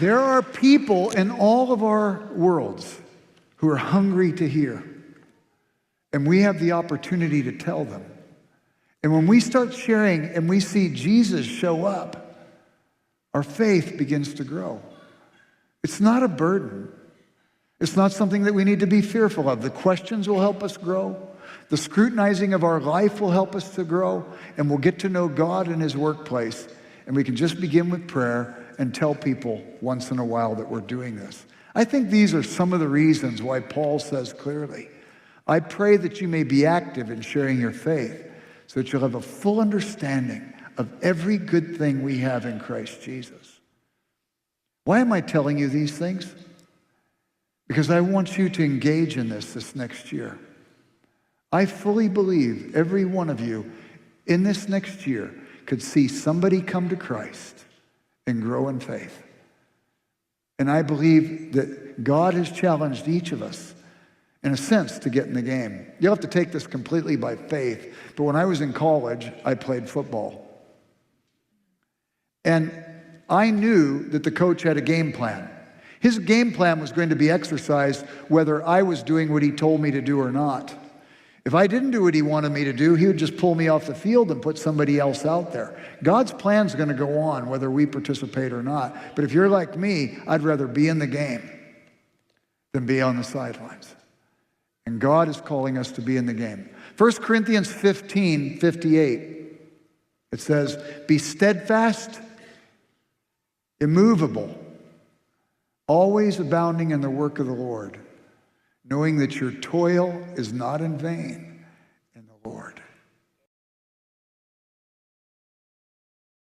There are people in all of our worlds who are hungry to hear. And we have the opportunity to tell them. And when we start sharing and we see Jesus show up, our faith begins to grow. It's not a burden. It's not something that we need to be fearful of. The questions will help us grow. The scrutinizing of our life will help us to grow. And we'll get to know God in his workplace. And we can just begin with prayer and tell people once in a while that we're doing this. I think these are some of the reasons why Paul says clearly, I pray that you may be active in sharing your faith so that you'll have a full understanding of every good thing we have in Christ Jesus. Why am I telling you these things? Because I want you to engage in this next year. I fully believe every one of you in this next year could see somebody come to Christ and grow in faith. And I believe that God has challenged each of us, in a sense, to get in the game. You'll have to take this completely by faith. But when I was in college, I played football. And I knew that the coach had a game plan. His game plan was going to be exercised whether I was doing what he told me to do or not. If I didn't do what he wanted me to do, he would just pull me off the field and put somebody else out there. God's plan's going to go on whether we participate or not. But if you're like me, I'd rather be in the game than be on the sidelines. And God is calling us to be in the game. 1 Corinthians 15:58, it says, be steadfast, immovable, always abounding in the work of the Lord, knowing that your toil is not in vain